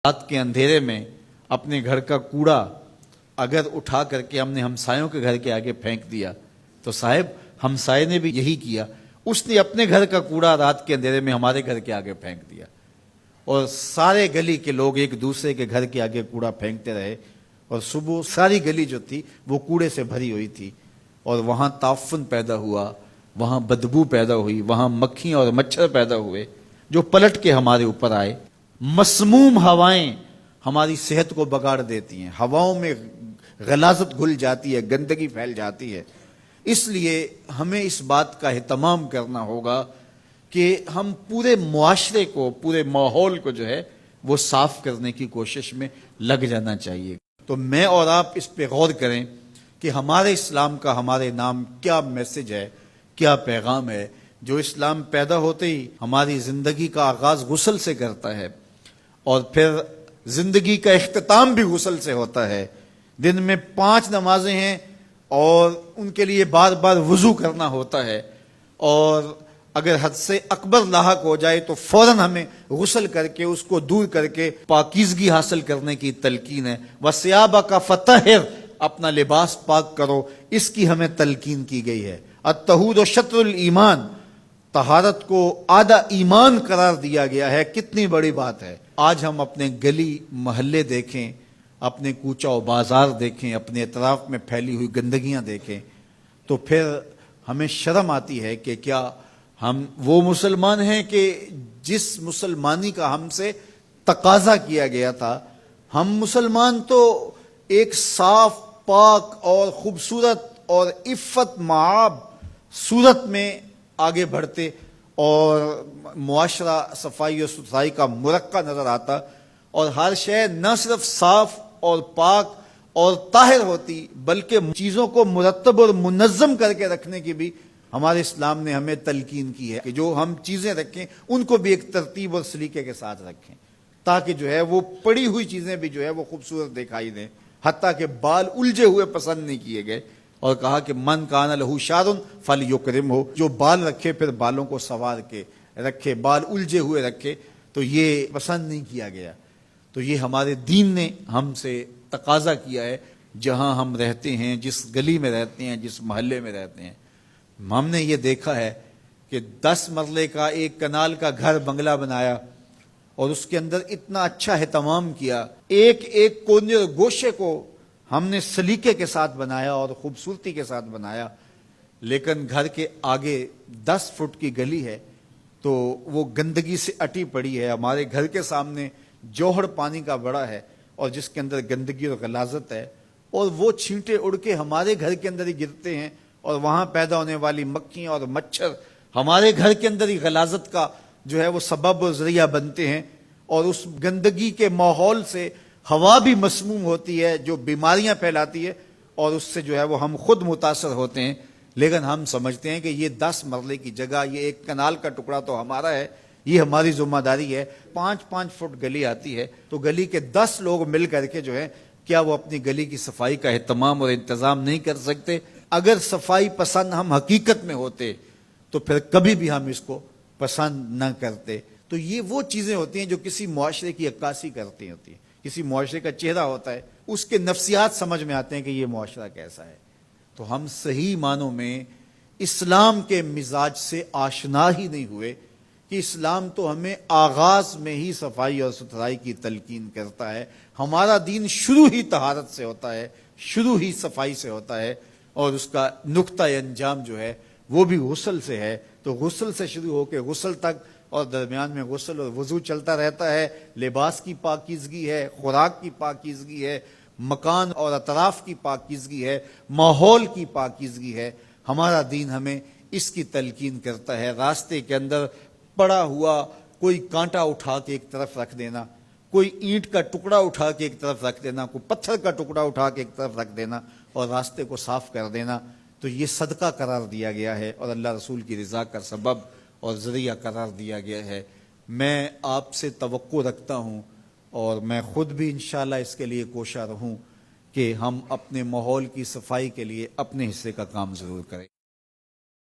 رات کے اندھیرے میں اپنے گھر کا کوڑا اگر اٹھا کر کے ہم نے ہمسایوں کے گھر کے آگے پھینک دیا تو صاحب ہمسائے نے بھی یہی کیا، اس نے اپنے گھر کا کوڑا رات کے اندھیرے میں ہمارے گھر کے آگے پھینک دیا، اور سارے گلی کے لوگ ایک دوسرے کے گھر کے آگے کوڑا پھینکتے رہے، اور صبح ساری گلی جو تھی وہ کوڑے سے بھری ہوئی تھی، اور وہاں تعفن پیدا ہوا، وہاں بدبو پیدا ہوئی، وہاں مکھیاں اور مچھر پیدا ہوئے جو پلٹ کے ہمارے اوپر آئے۔ مسموم ہوائیں ہماری صحت کو بگاڑ دیتی ہیں، ہواؤں میں غلاظت گھل جاتی ہے، گندگی پھیل جاتی ہے۔ اس لیے ہمیں اس بات کا اہتمام کرنا ہوگا کہ ہم پورے معاشرے کو، پورے ماحول کو جو ہے وہ صاف کرنے کی کوشش میں لگ جانا چاہیے۔ تو میں اور آپ اس پہ غور کریں کہ ہمارے اسلام کا ہمارے نام کیا میسج ہے، کیا پیغام ہے۔ جو اسلام پیدا ہوتے ہی ہماری زندگی کا آغاز غسل سے کرتا ہے، اور پھر زندگی کا اختتام بھی غسل سے ہوتا ہے۔ دن میں 5 نمازیں ہیں اور ان کے لیے بار بار وضو کرنا ہوتا ہے، اور اگر حد سے اکبر لاحق ہو جائے تو فوراً ہمیں غسل کر کے اس کو دور کر کے پاکیزگی حاصل کرنے کی تلقین ہے۔ وَثِيَابَكَ فَطَهِّرْ، اپنا لباس پاک کرو، اس کی ہمیں تلقین کی گئی ہے۔ الطہور شطر الایمان، طہارت کو آدھا ایمان قرار دیا گیا ہے۔ کتنی بڑی بات ہے۔ آج ہم اپنے گلی محلے دیکھیں، اپنے کوچہ و بازار دیکھیں، اپنے اطراف میں پھیلی ہوئی گندگیاں دیکھیں تو پھر ہمیں شرم آتی ہے کہ کیا ہم وہ مسلمان ہیں کہ جس مسلمانی کا ہم سے تقاضا کیا گیا تھا۔ ہم مسلمان تو ایک صاف، پاک اور خوبصورت اور عفت معاب صورت میں آگے بڑھتے، اور معاشرہ صفائی و ستھرائی کا مرقع نظر آتا، اور ہر شے نہ صرف صاف اور پاک اور طاہر ہوتی بلکہ چیزوں کو مرتب اور منظم کر کے رکھنے کی بھی ہمارے اسلام نے ہمیں تلقین کی ہے کہ جو ہم چیزیں رکھیں ان کو بھی ایک ترتیب اور سلیقے کے ساتھ رکھیں، تاکہ جو ہے وہ پڑی ہوئی چیزیں بھی جو ہے وہ خوبصورت دکھائی دیں۔ حتیٰ کہ بال الجھے ہوئے پسند نہیں کیے گئے، اور کہا کہ من کان لہ شعر فلیکرمہ، جو بال رکھے پھر بالوں کو سنوار کے رکھے، بال الجھے ہوئے رکھے تو یہ پسند نہیں کیا گیا۔ تو یہ ہمارے دین نے ہم سے تقاضا کیا ہے، جہاں ہم رہتے ہیں، جس گلی میں رہتے ہیں، جس محلے میں رہتے ہیں۔ ہم نے یہ دیکھا ہے کہ 10 مرلے کا ایک کنال کا گھر بنگلہ بنایا، اور اس کے اندر اتنا اچھا اہتمام کیا، ایک ایک کونے اور گوشے کو ہم نے سلیقے کے ساتھ بنایا اور خوبصورتی کے ساتھ بنایا، لیکن گھر کے آگے 10 فٹ کی گلی ہے تو وہ گندگی سے اٹی پڑی ہے۔ ہمارے گھر کے سامنے جوہر پانی کا بڑا ہے، اور جس کے اندر گندگی اور غلاظت ہے، اور وہ چھینٹے اڑ کے ہمارے گھر کے اندر ہی گرتے ہیں، اور وہاں پیدا ہونے والی مکھیاں اور مچھر ہمارے گھر کے اندر ہی غلاظت کا جو ہے وہ سبب و ذریعہ بنتے ہیں، اور اس گندگی کے ماحول سے ہوا بھی مسموم ہوتی ہے جو بیماریاں پھیلاتی ہے، اور اس سے جو ہے وہ ہم خود متاثر ہوتے ہیں۔ لیکن ہم سمجھتے ہیں کہ یہ 10 مرلے کی جگہ، یہ ایک کنال کا ٹکڑا تو ہمارا ہے، یہ ہماری ذمہ داری ہے۔ 5-5 فٹ گلی آتی ہے تو گلی کے 10 لوگ مل کر کے جو ہے کیا وہ اپنی گلی کی صفائی کا اہتمام اور انتظام نہیں کر سکتے؟ اگر صفائی پسند ہم حقیقت میں ہوتے تو پھر کبھی بھی ہم اس کو پسند نہ کرتے۔ تو یہ وہ چیزیں ہوتی ہیں جو کسی معاشرے کی عکاسی کرتی ہوتی ہیں، کسی معاشرے کا چہرہ ہوتا ہے، اس کے نفسیات سمجھ میں آتے ہیں کہ یہ معاشرہ کیسا ہے۔ تو ہم صحیح معنوں میں اسلام کے مزاج سے آشنا ہی نہیں ہوئے کہ اسلام تو ہمیں آغاز میں ہی صفائی اور ستھرائی کی تلقین کرتا ہے۔ ہمارا دین شروع ہی طہارت سے ہوتا ہے، شروع ہی صفائی سے ہوتا ہے، اور اس کا نقطہ انجام جو ہے وہ بھی غسل سے ہے۔ تو غسل سے شروع ہو کے غسل تک، اور درمیان میں غسل اور وضو چلتا رہتا ہے۔ لباس کی پاکیزگی ہے، خوراک کی پاکیزگی ہے، مکان اور اطراف کی پاکیزگی ہے، ماحول کی پاکیزگی ہے۔ ہمارا دین ہمیں اس کی تلقین کرتا ہے۔ راستے کے اندر پڑا ہوا کوئی کانٹا اٹھا کے ایک طرف رکھ دینا، کوئی اینٹ کا ٹکڑا اٹھا کے ایک طرف رکھ دینا، کوئی پتھر کا ٹکڑا اٹھا کے ایک طرف رکھ دینا اور راستے کو صاف کر دینا، تو یہ صدقہ قرار دیا گیا ہے اور اللہ رسول کی رضا کا سبب اور ذریعہ قرار دیا گیا ہے۔ میں آپ سے توقع رکھتا ہوں، اور میں خود بھی انشاءاللہ اس کے لیے کوشاں رہوں کہ ہم اپنے ماحول کی صفائی کے لیے اپنے حصے کا کام ضرور کریں۔